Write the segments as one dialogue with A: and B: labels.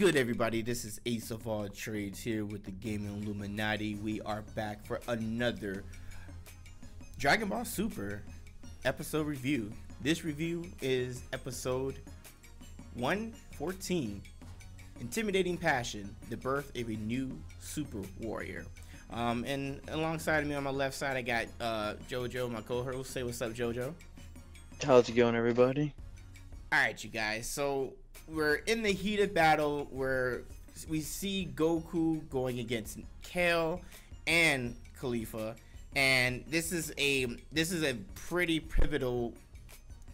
A: good, everybody? This is Ace of All Trades here with the Gaming Illuminaughty. We are back for another Dragon Ball Super episode review. This review is episode 114, Intimidating Passion, the birth of a new super warrior. And alongside me on my left side, I got Jojo, my co-host. Say what's up, Jojo.
B: How's it going, everybody?
A: Alright, you guys, so we're in the heat of battle where we see Goku going against Kale and Khalifa, and this is a pretty pivotal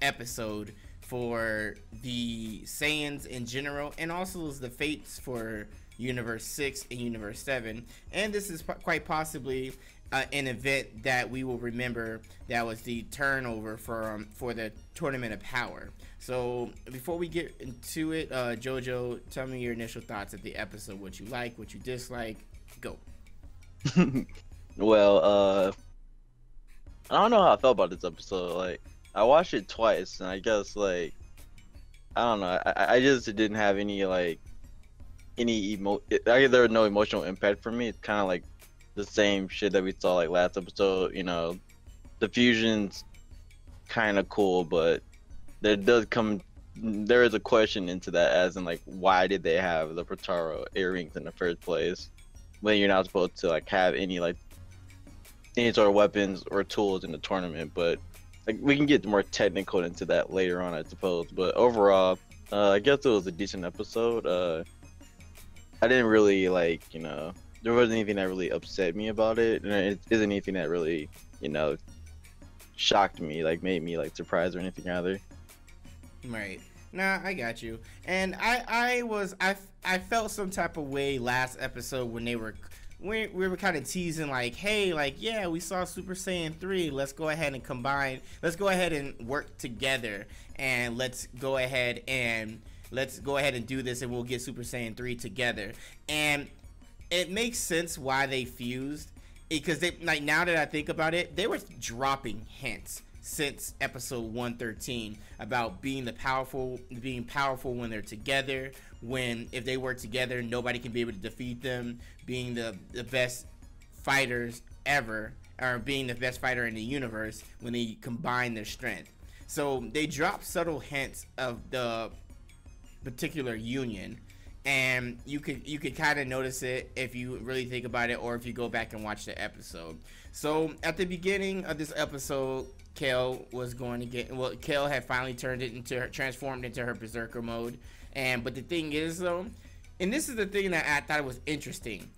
A: episode for the Saiyans in general, and also the fates for Universe 6 and Universe 7. And this is quite possibly an event that we will remember that was the turnover for the Tournament of Power. So before we get into it, Jojo, tell me your initial thoughts of the episode, what you like, what you dislike. Go.
B: Well, I don't know how I felt about this episode. Like, I watched it twice, and I guess, like, I don't know, I just didn't have any, like, there was no emotional impact for me. It's kind of like the same shit that we saw, like, last episode. You know, the fusion's kind of cool, but there is a question into that, as in, like, why did they have the Protaro earrings in the first place when you're not supposed to, like, have any sort of weapons or tools in the tournament? But, like, we can get more technical into that later on, I suppose. But overall, I guess it was a decent episode. I didn't really, like, you know, there wasn't anything that really upset me about it, and it isn't anything that really, you know, shocked me, like, made me, like, surprised or anything either.
A: Right. Nah, I got you. And I felt some type of way last episode when we were kind of teasing, like, hey, like, yeah, we saw Super Saiyan 3. Let's go ahead and combine. Let's go ahead and work together, and let's go ahead and do this, and we'll get Super Saiyan 3 together. And it makes sense why they fused, because they, like, now that I think about it, they were dropping hints since episode 113 about being powerful when they're together, if they work together, nobody can be able to defeat them, being the best fighters ever, or being the best fighter in the universe when they combine their strength. So they dropped subtle hints of the particular union, and you could kind of notice it if you really think about it, or if you go back and watch the episode. So at the beginning of this episode, Kale had finally transformed into her berserker mode. But the thing is, though, and this is the thing that I thought was interesting,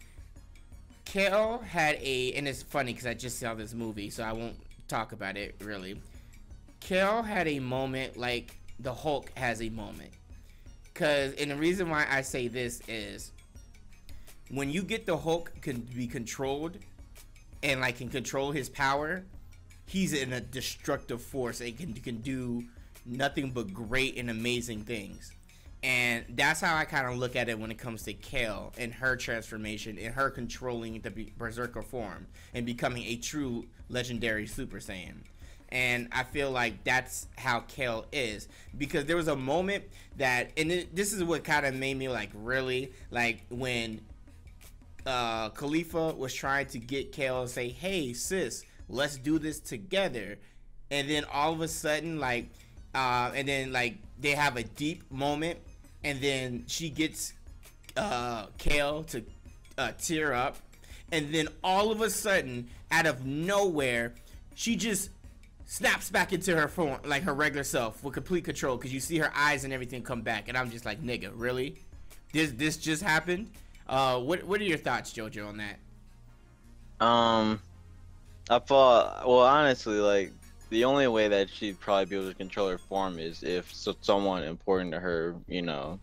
A: Kale had and it's funny because I just saw this movie, so I won't talk about it really. Kale had a moment like the Hulk has a moment. And the reason why I say this is, when you get the Hulk can be controlled and, like, can control his power, he's in a destructive force and can do nothing but great and amazing things. And that's how I kind of look at it when it comes to Kale and her transformation and her controlling the berserker form and becoming a true legendary Super Saiyan. And I feel like that's how Kale is, because there was a moment that, and this is what kind of made me, like, really, like, when Khalifa was trying to get Kale and say, hey, sis, let's do this together. And then all of a sudden, like, they have a deep moment, and then she gets Kale to tear up. And then all of a sudden, out of nowhere, she just snaps back into her form, like her regular self, with complete control, because you see her eyes and everything come back, and I'm just like, nigga, really? This just happened? What are your thoughts, Jojo, on that?
B: I thought, well, honestly, like, the only way that she'd probably be able to control her form is if someone important to her, you know,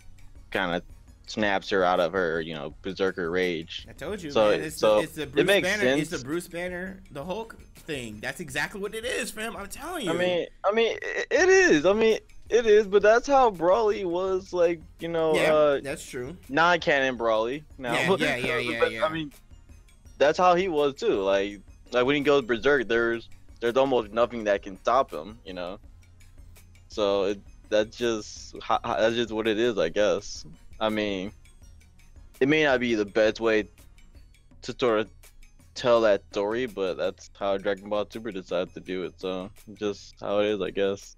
B: kind of snaps her out of her, you know, berserker rage.
A: I told you,
B: so,
A: man. It's the Bruce Banner. Sense. It's the Bruce Banner, the Hulk thing. That's exactly what it is, fam. I'm telling you.
B: I mean, it is. I mean, it is. But that's how Brawly was, like, you know.
A: Yeah, that's true.
B: Non-canon Brawly. Now.
A: Yeah.
B: I mean, that's how he was too. Like when he goes berserk, there's almost nothing that can stop him. You know. So that's just what it is, I guess. I mean, it may not be the best way to sort of tell that story, but that's how Dragon Ball Super decided to do it. So just how it is, I guess.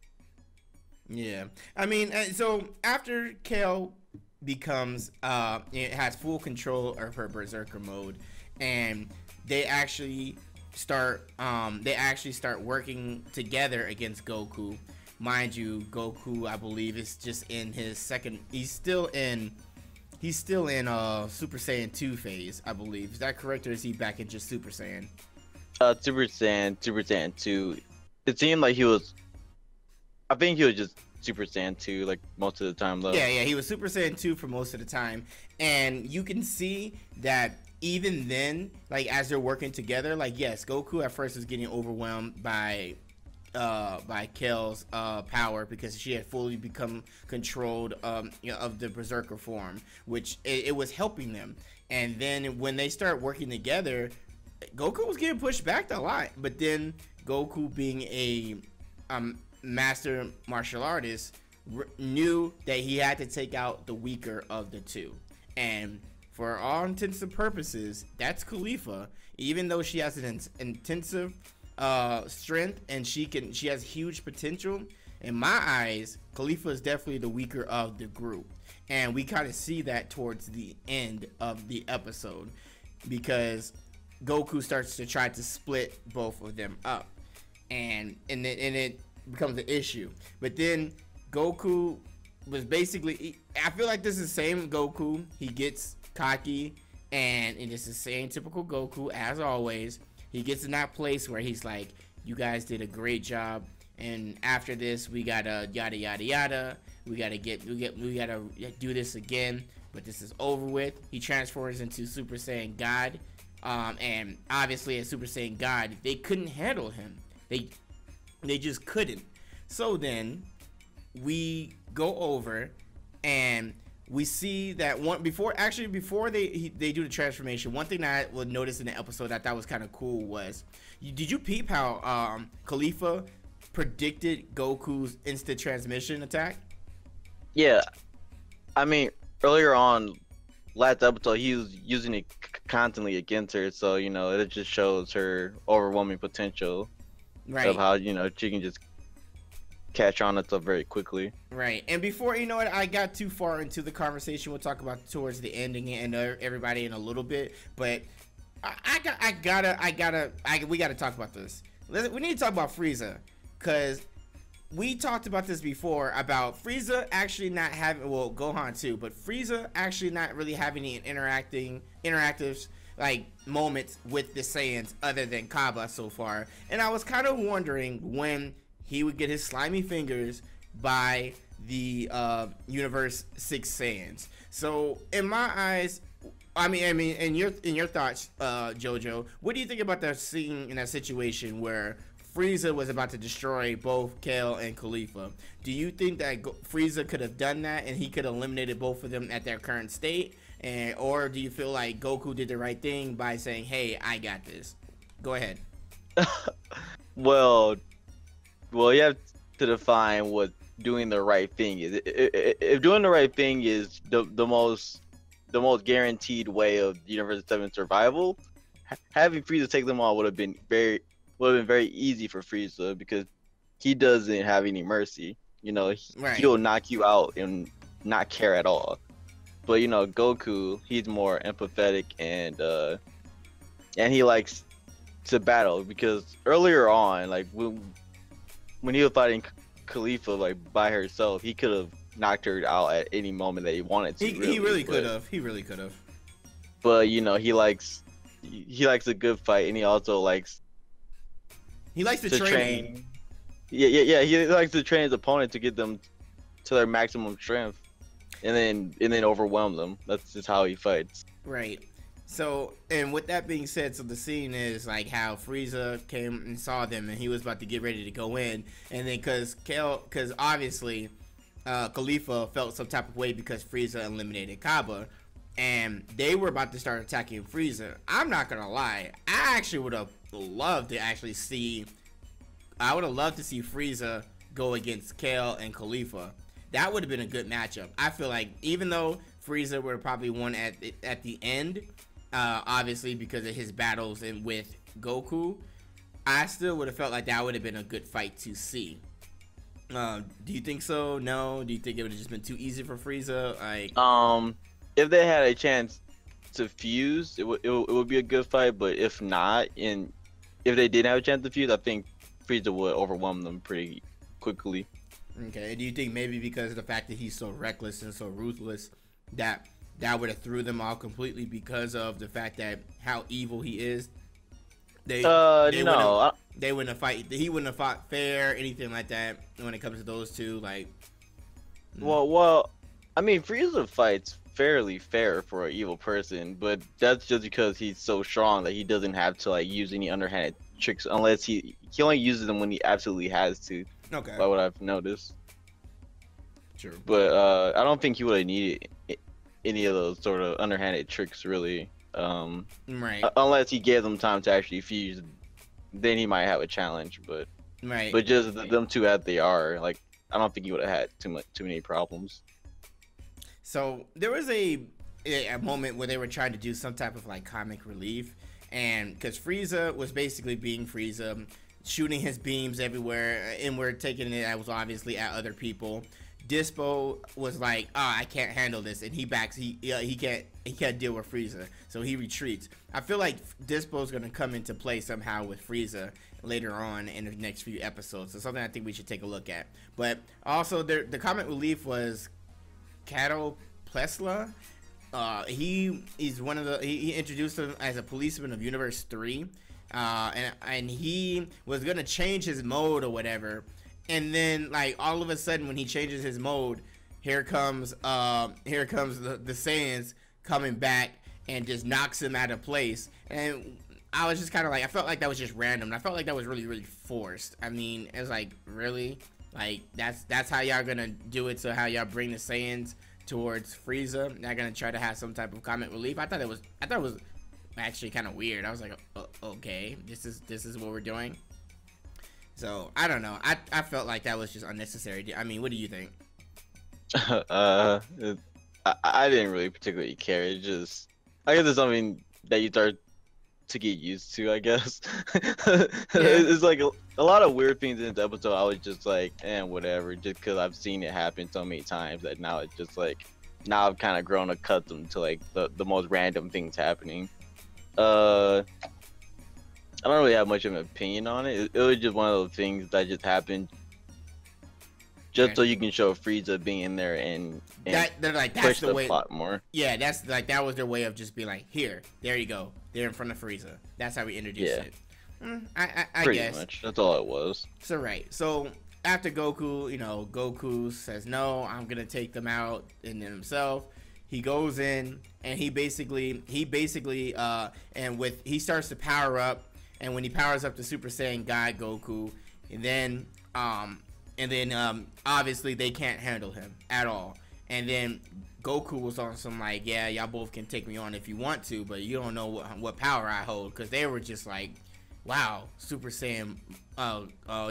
A: Yeah, I mean, so after Kale becomes it has full control of her berserker mode, and they actually start working together against Goku. Mind you, Goku, I believe, is just in his second. He's still in Super Saiyan 2 phase, I believe. Is that correct, or is he back in just Super Saiyan?
B: Super Saiyan 2. It seemed like he was. I think he was just Super Saiyan 2, like most of the time, though.
A: Yeah, he was Super Saiyan 2 for most of the time, and you can see that even then, like as they're working together, like yes, Goku at first is getting overwhelmed by Kale's power because she had fully become controlled of the berserker form, which it was helping them. And then when they start working together, Goku was getting pushed back a lot, but then Goku, being a master martial artist, knew that he had to take out the weaker of the two. And for all intents and purposes, that's Khalifa. Even though she has an intensive strength and she has huge potential, in my eyes, Khalifa is definitely the weaker of the group. And we kind of see that towards the end of the episode, because Goku starts to try to split both of them up, and it becomes an issue. But then Goku was basically, I feel like this is the same Goku. He gets cocky, and it's the same typical Goku as always. He gets in that place where he's like, you guys did a great job, and after this we gotta yada yada yada, we gotta do this again, but this is over with. He transforms into Super Saiyan God, and obviously as Super Saiyan God, they couldn't handle him. They just couldn't. So then we go over and we see that before they do the transformation, one thing that I would notice in the episode that I thought was kind of cool was, did you peep how Khalifa predicted Goku's instant transmission attack?
B: Yeah, I mean, earlier on, last episode, he was using it constantly against her, so it just shows her overwhelming potential, right? Of how she can just catch on itself very quickly.
A: Right. And before I got too far into the conversation, we'll talk about towards the ending and everybody in a little bit, but we gotta talk about this. We need to talk about Frieza, because we talked about this before about Frieza actually not having, well, Gohan too, but Frieza actually not really having any interactive like moments with the Saiyans other than Kaba so far. And I was kind of wondering when he would get his slimy fingers by the Universe 6 Saiyans. So in my eyes, I mean, in your thoughts, Jojo, what do you think about that scene in that situation where Frieza was about to destroy both Kale and Khalifa? Do you think that Frieza could have done that and he could have eliminated both of them at their current state? Or do you feel like Goku did the right thing by saying, hey, I got this? Go ahead.
B: Well, you have to define what doing the right thing is. If doing the right thing is the most guaranteed way of Universe 7 survival, having Frieza take them all would have been very easy for Frieza, because he doesn't have any mercy. Right. He'll knock you out and not care at all. But Goku, he's more empathetic, and he likes to battle, because earlier on, like when he was fighting Khalifa like by herself, he could have knocked her out at any moment that he wanted to.
A: He really could have. He really could have.
B: But he likes a good fight, and he also likes
A: to train.
B: Yeah. He likes to train his opponent to get them to their maximum strength, and then overwhelm them. That's just how he fights.
A: Right. So, and with that being said, so the scene is like how Frieza came and saw them, and he was about to get ready to go in, and then because obviously Khalifa felt some type of way because Frieza eliminated Kaba, and they were about to start attacking Frieza. I'm not gonna lie, I actually would have loved to see Frieza go against Kale and Khalifa. That would have been a good matchup. I feel like even though Frieza would have probably won at the end, obviously because of his battles and with Goku. I still would have felt like that would have been a good fight to see. Do you think so? No. Do you think it would have just been too easy for Frieza? Like,
B: if they had a chance to fuse, it would be a good fight. But if not, and if they didn't have a chance to fuse, I think Frieza would overwhelm them pretty quickly.
A: Okay. Do you think maybe because of the fact that he's so reckless and so ruthless that would have threw them all completely because of the fact that how evil he is?
B: No.
A: They wouldn't have fight. He wouldn't have fought fair, anything like that. When it comes to those two, like.
B: Well, I mean, Frieza fights fairly fair for an evil person, but that's just because he's so strong that he doesn't have to like use any underhanded tricks unless he only uses them when he absolutely has to.
A: Okay.
B: By what I've noticed.
A: Sure.
B: But I don't think he would have needed any of those sort of underhanded tricks really.
A: Right.
B: Unless he gave them time to actually fuse, then he might have a challenge. But
A: right.
B: But just them two as they are, like I don't think he would have had too many problems.
A: So there was a moment where they were trying to do some type of like comic relief, and because Frieza was basically being Frieza, shooting his beams everywhere, and we're taking it as obviously at other people. Dispo was like, "Oh, I can't handle this," and he backs. He can't deal with Frieza, so he retreats. I feel like Dispo's gonna come into play somehow with Frieza later on in the next few episodes. So something I think we should take a look at. But also, the comic relief was Kale Plesla. He's one of the. He introduced him as a policeman of Universe 3, and he was gonna change his mode or whatever. And then, like, all of a sudden, when he changes his mode, here comes the Saiyans coming back and just knocks him out of place. And I was just kind of like, I felt like that was just random. And I felt like that was really, really forced. I mean, it was like, really? Like, that's how y'all gonna do it? So how y'all bring the Saiyans towards Frieza? Not gonna try to have some type of comic relief? I thought it was actually kind of weird. I was like, okay, this is what we're doing. So I don't know. I felt like that was just unnecessary. I mean, what do you think?
B: I didn't really particularly care. It just, I guess it's something that you start to get used to. I guess it's like a lot of weird things in this episode. I was just like, whatever, just because I've seen it happen so many times that now it's just like, now I've kind of grown accustomed to like the most random things happening. I don't really have much of an opinion on it. It was just one of those things that just happened, just so you can show Frieza being in there and
A: they're like, that's
B: push
A: the
B: the
A: way.
B: plot more.
A: Yeah, that's like that was their way of just being like, here, there you go, they're in front of Frieza. That's how we introduced it. I
B: Pretty
A: guess.
B: much. That's all it was.
A: So right. So after Goku, Goku says no, I'm gonna take them out, and then himself. He goes in and he basically he starts to power up. And when he powers up to Super Saiyan God Goku, and then obviously they can't handle him at all. And then Goku was on some like, yeah, y'all both can take me on if you want to, but you don't know what power I hold, because they were just like, wow, Super Saiyan,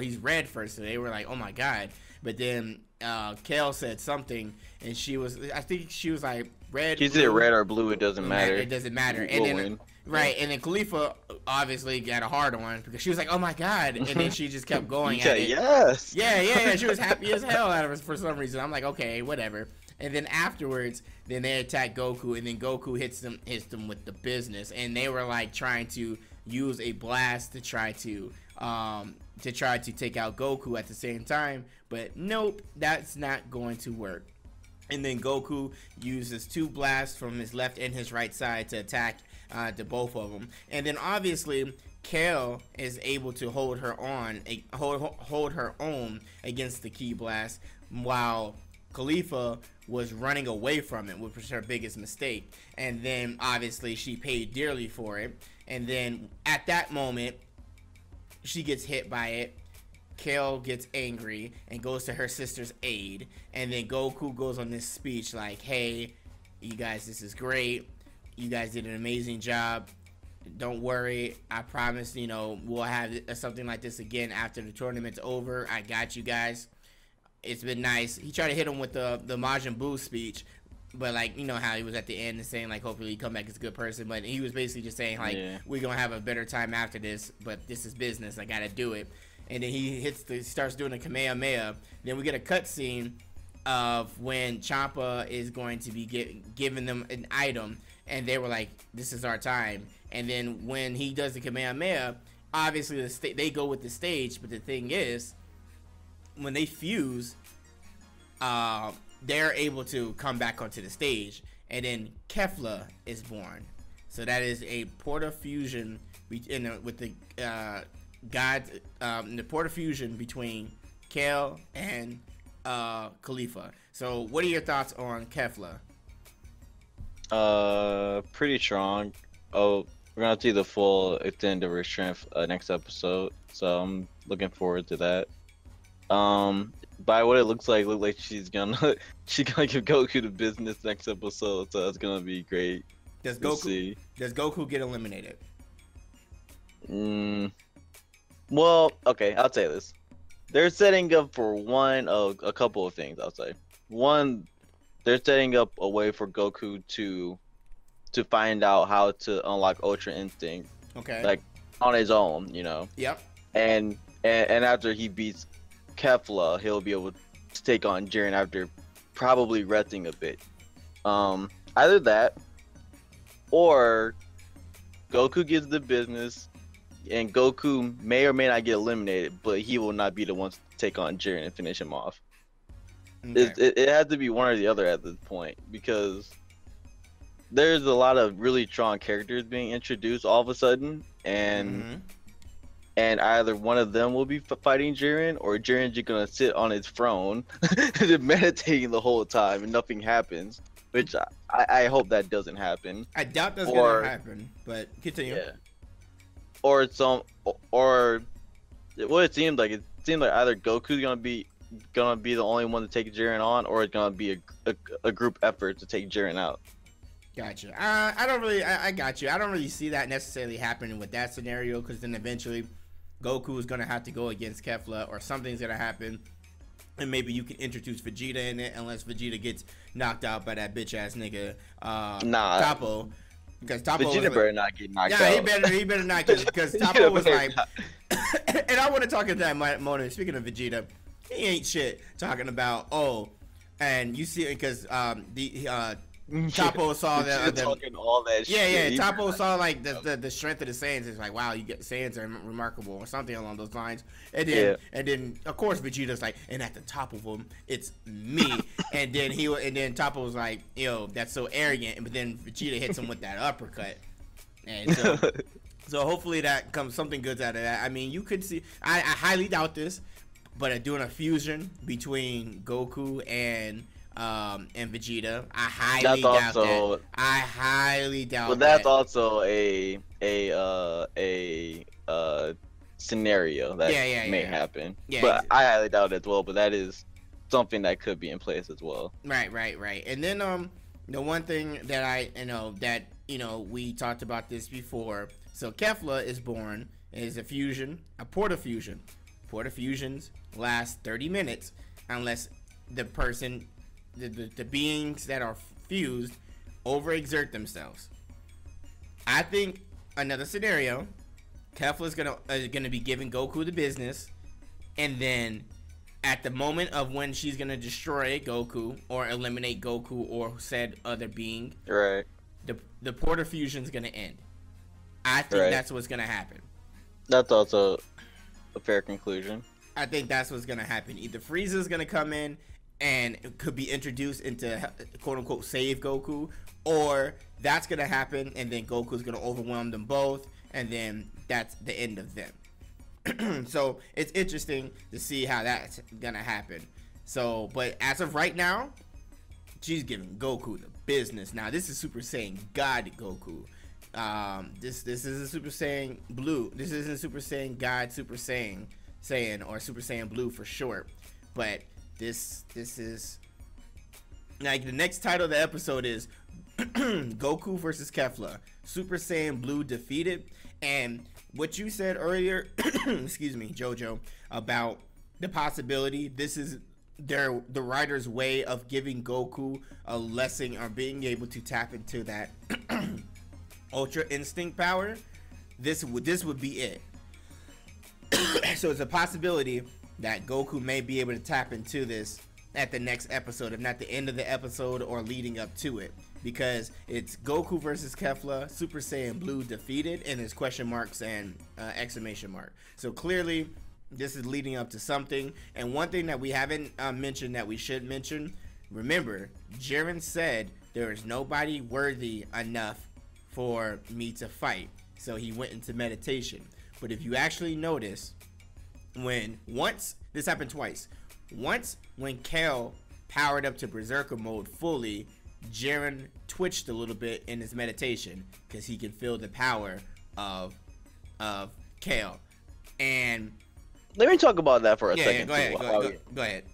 A: he's red first, so they were like, oh my god. But then Kale said something, and I think she was like, red.
B: She said red or blue, it doesn't matter.
A: It doesn't matter.
B: We'll
A: and then
B: win.
A: Right, and then Khalifa obviously got a hard one because she was like, "Oh my god!" And then she just kept going at it.
B: Yes.
A: Yeah. She was happy as hell out of it for some reason. I'm like, okay, whatever. And then afterwards, then they attack Goku, and then Goku hits them with the business, and they were like trying to use a blast to try to take out Goku at the same time, but nope, that's not going to work. And then Goku uses 2 blasts from his left and his right side to attack to both of them. And then obviously Kale is able to hold her own against the Ki blast, while Khalifa was running away from it, which was her biggest mistake. And then obviously she paid dearly for it. And then at that moment, she gets hit by it. Kale gets angry and goes to her sister's aid. And then Goku goes on this speech like, hey, you guys, this is great. You guys did an amazing job. Don't worry. I promise, we'll have something like this again after the tournament's over. I got you guys. It's been nice. He tried to hit him with the Majin Buu speech, But like, you know how he was at the end and saying like hopefully he come back as a good person, but he was basically just saying like we're gonna have a better time after this, but this is business, I gotta do it. And then he starts doing a Kamehameha. Then we get a cutscene of when Champa is going to be giving them an item, and they were like, this is our time. And then when he does the Kamehameha, obviously they go with the stage, but the thing is, when they fuse, they're able to come back onto the stage, and then Kefla is born. So that is a portal fusion with the the portal fusion between Kale and Khalifa. So what are your thoughts on Kefla?
B: Pretty strong. Oh, we're gonna see the full extent of her strength next episode, so I'm looking forward to that. By what it looks like she's gonna give Goku the business next episode, so that's gonna be great.
A: Does Goku get eliminated?
B: Well, okay, I'll say this. They're setting up for one of a couple of things, I'll say. One, they're setting up a way for Goku to find out how to unlock Ultra Instinct.
A: Okay.
B: Like on his own, you know.
A: Yep.
B: And after he beats Kefla, he'll be able to take on Jiren after probably resting a bit. Either that, or Goku gets the business, and Goku may or may not get eliminated, but he will not be the one to take on Jiren and finish him off. Okay. It has to be one or the other at this point, because there's a lot of really strong characters being introduced all of a sudden, and either one of them will be fighting Jiren, or Jiren's just gonna sit on his throne meditating the whole time and nothing happens, which I hope that doesn't happen.
A: I doubt that's gonna happen, but continue. Yeah.
B: Or what it seemed like either Goku's gonna be the only one to take Jiren on, or it's gonna be a group effort to take Jiren out.
A: Gotcha. I got you. I don't really see that necessarily happening with that scenario, because then eventually Goku is gonna have to go against Kefla, or something's gonna happen, and maybe you can introduce Vegeta in it, unless Vegeta gets knocked out by that bitch ass nigga Toppo. Because Toppo
B: Vegeta better not get knocked out.
A: Yeah, he better not get, because Toppo was like, and I want to talk at that moment. Speaking of Vegeta, he ain't shit talking about and you see, because Toppo saw
B: talking all that shit.
A: Yeah. Toppo saw like the strength of the Saiyans. It's like, wow, Saiyans are remarkable, or something along those lines. And then of course Vegeta's like, and at the top of him, it's me. and then Toppo was like, yo, that's so arrogant. But then Vegeta hits him with that uppercut. And so hopefully that comes something good out of that. I mean, you could see. I highly doubt this, but doing a fusion between Goku and Vegeta, I highly doubt that. I highly doubt that.
B: But that's also a scenario that may happen. Yeah, but I highly doubt it as well. But that is something that could be in place as well.
A: Right. And then the one thing that we talked about this before. So Kefla is born is a porta fusion. Porta fusions last 30 minutes unless the person. The beings that are fused overexert themselves. I think another scenario, Kefla's gonna be giving Goku the business, and then at the moment of when she's gonna destroy Goku or eliminate Goku or said other being,
B: right?
A: The porta fusion's gonna end. I think that's what's gonna happen.
B: That's also a fair conclusion.
A: I think that's what's gonna happen. Either Frieza's gonna come in and it could be introduced into quote unquote save Goku, or that's gonna happen and then Goku's gonna overwhelm them both, and then that's the end of them. So it's interesting to see how that's gonna happen. So, but as of right now, she's giving Goku the business. Now this is Super Saiyan God Goku. This is a Super Saiyan Blue. This isn't Super Saiyan God Super Saiyan or Super Saiyan Blue for short, but This is like the next title of the episode is Goku versus Kefla, Super Saiyan Blue defeated. And what you said earlier, excuse me, Jojo, about the possibility this is the writer's way of giving Goku a lesson or being able to tap into that Ultra Instinct power, this would be it. So it's a possibility that Goku may be able to tap into this at the next episode, if not the end of the episode or leading up to it, because it's Goku versus Kefla, Super Saiyan Blue defeated, and there's question marks and exclamation mark. So clearly this is leading up to something. And one thing that we haven't mentioned that we should mention, remember, Jiren said there is nobody worthy enough for me to fight, so he went into meditation. But if you actually notice, this happened twice. Once when Kale powered up to Berserker mode fully, Jiren twitched a little bit in his meditation because he can feel the power of Kale. And
B: let me talk about that for a second.
A: Go ahead.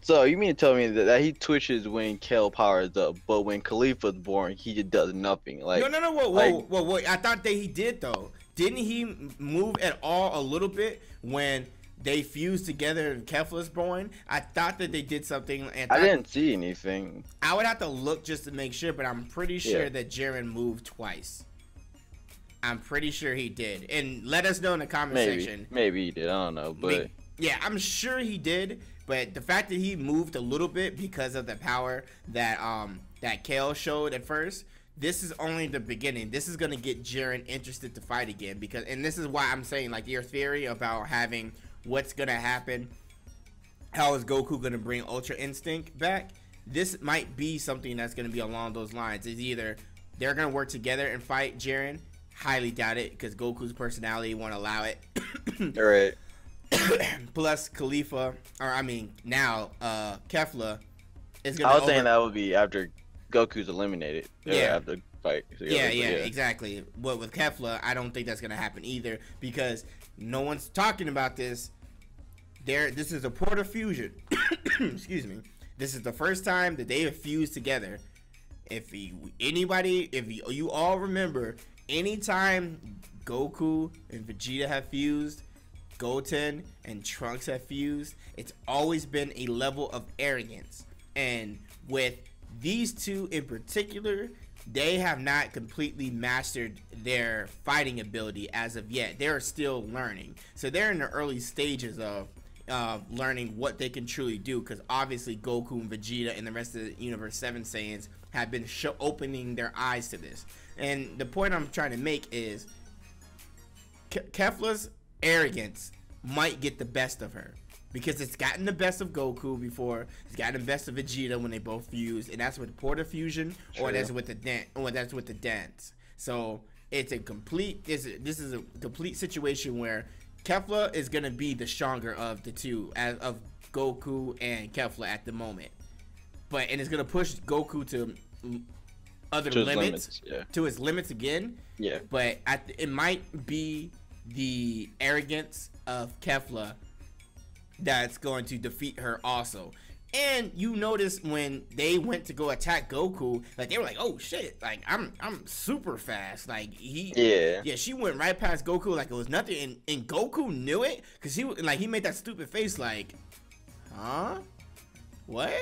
B: So you mean to tell me that he twitches when Kale powers up, but when Khalifa's born, he just does nothing? Like
A: no. Whoa. I thought that he did though. Didn't he move at all a little bit when they fused together and Kefla's born? I thought that they did something. And
B: I didn't see anything.
A: I would have to look just to make sure, but I'm pretty sure that Jiren moved twice. I'm pretty sure he did. And let us know in the comment section.
B: Maybe he did. I don't know, but
A: yeah, I'm sure he did. But the fact that he moved a little bit because of the power that that Kale showed at first, this is only the beginning. This is gonna get Jiren interested to fight again, and this is why I'm saying, like, your theory about having what's gonna happen, how is Goku gonna bring Ultra Instinct back? This might be something that's gonna be along those lines. It's either they're gonna work together and fight Jiren. Highly doubt it, because Goku's personality won't allow it.
B: All right.
A: Plus Khalifa, Kefla is gonna.
B: I was saying that would be after Goku's eliminated. After the fight.
A: Yeah, exactly. But with Kefla, I don't think that's gonna happen either, because no one's talking about this. This is a Porta fusion. Excuse me. This is the first time that they have fused together. If you all remember, anytime Goku and Vegeta have fused, Goten and Trunks have fused, it's always been a level of arrogance. And with these two in particular, they have not completely mastered their fighting ability as of yet. They're still learning. So they're in the early stages of learning what they can truly do, because obviously Goku and Vegeta and the rest of the Universe 7 Saiyans have been opening their eyes to this. And the point I'm trying to make is Kefla's arrogance might get the best of her, because it's gotten the best of Goku before. It's gotten the best of Vegeta when they both fused, and that's with Porta fusion, or that's with the dance. So it's a complete. This is a complete situation where Kefla is gonna be the stronger of the two, of Goku and Kefla at the moment. And it's gonna push Goku to other limits, to his limits again.
B: Yeah.
A: But it might be the arrogance of Kefla that's going to defeat her also. And you notice when they went to go attack Goku, like, they were like, oh shit, like I'm super fast. Like she went right past Goku like it was nothing, and Goku knew it, because he made that stupid face like, huh? What?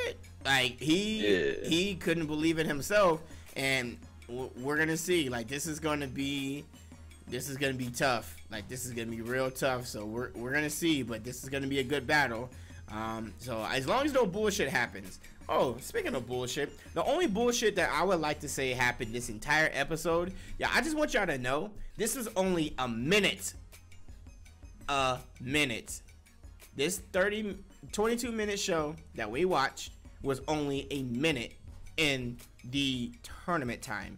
A: Like he couldn't believe it himself. And we're gonna see, like, this is gonna be tough. Like, this is gonna be real tough. So we're gonna see, but this is gonna be a good battle. So as long as no bullshit happens. Oh, speaking of bullshit, the only bullshit that I would like to say happened this entire episode, I just want y'all to know, this was only a minute. This 22-minute show that we watched was only a minute in the tournament time.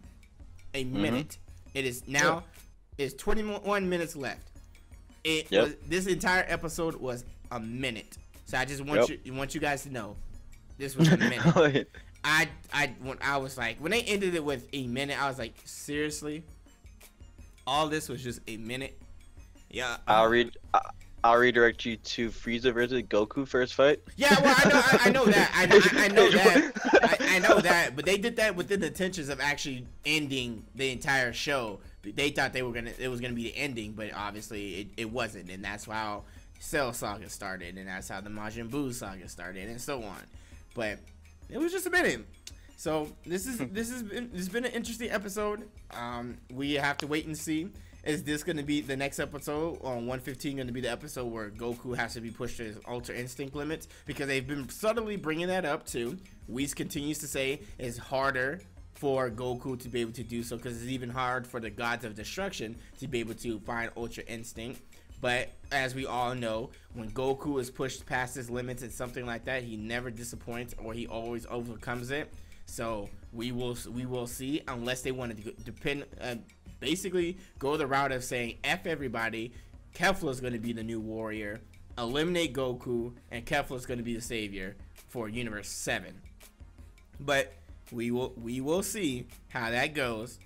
A: A minute. It is now. It's 21 minutes left. This entire episode was a minute. So I just want you guys to know, this was a minute. When I was like, when they ended it with a minute, I was like, seriously, all this was just a minute? Yeah.
B: I'll redirect you to Frieza versus Goku first fight.
A: Yeah, well, I know that. I know that. I know that. But they did that within the intentions of actually ending the entire show. They thought it was gonna be the ending, but obviously it wasn't, and that's how Cell saga started, and that's how the Majin Buu saga started, and so on. But it was just a minute. So this has been an interesting episode. We have to wait and see. Is this going to be the next episode on 115 going to be the episode where Goku has to be pushed to his Ultra Instinct limits? Because they've been subtly bringing that up too. Whis continues to say it's harder for Goku to be able to do so because it's even hard for the gods of destruction to be able to find Ultra Instinct. But as we all know, when Goku is pushed past his limits and something like that, he never disappoints, or he always overcomes it. So we will see, unless they want to basically go the route of saying F everybody, Kefla is going to be the new warrior, eliminate Goku, and Kefla is going to be the savior for Universe 7. But we will see how that goes,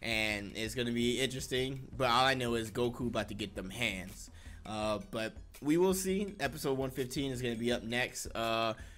A: and it's going to be interesting. But all I know is Goku about to get them hands. But we will see. Episode 115 is going to be up next.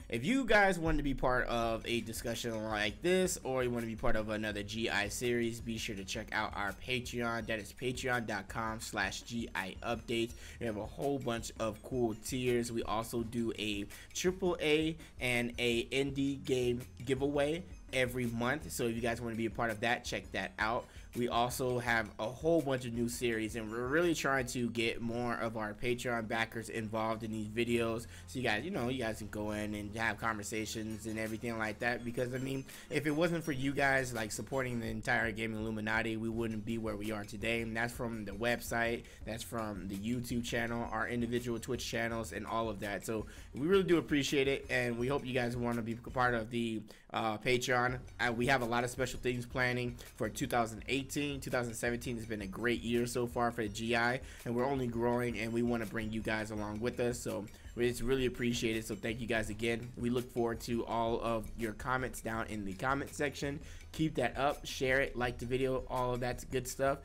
A: If you guys want to be part of a discussion like this, or you want to be part of another GI series, be sure to check out our Patreon. That is patreon.com/GI updates. We have a whole bunch of cool tiers. We also do a AAA and a indie game giveaway every month. So if you guys want to be a part of that, check that out. We also have a whole bunch of new series, and we're really trying to get more of our Patreon backers involved in these videos, so you guys, you guys can go in and have conversations and everything like that. Because I mean, if it wasn't for you guys like supporting the entire Gaming Illuminati, we wouldn't be where we are today. And that's from the website, that's from the YouTube channel, our individual Twitch channels, and all of that. So we really do appreciate it, and we hope you guys want to be part of the Patreon. We have a lot of special things planning for 2018. 2017 has been a great year so far for the GI, and we're only growing, and we want to bring you guys along with us. So it's really appreciated. So thank you guys again. We look forward to all of your comments down in the comment section. Keep that up, share it, like the video, all of that good stuff.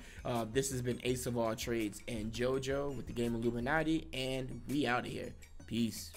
A: This has been Ace of All Trades and Jojo with the Game Illuminati, and we out of here. Peace.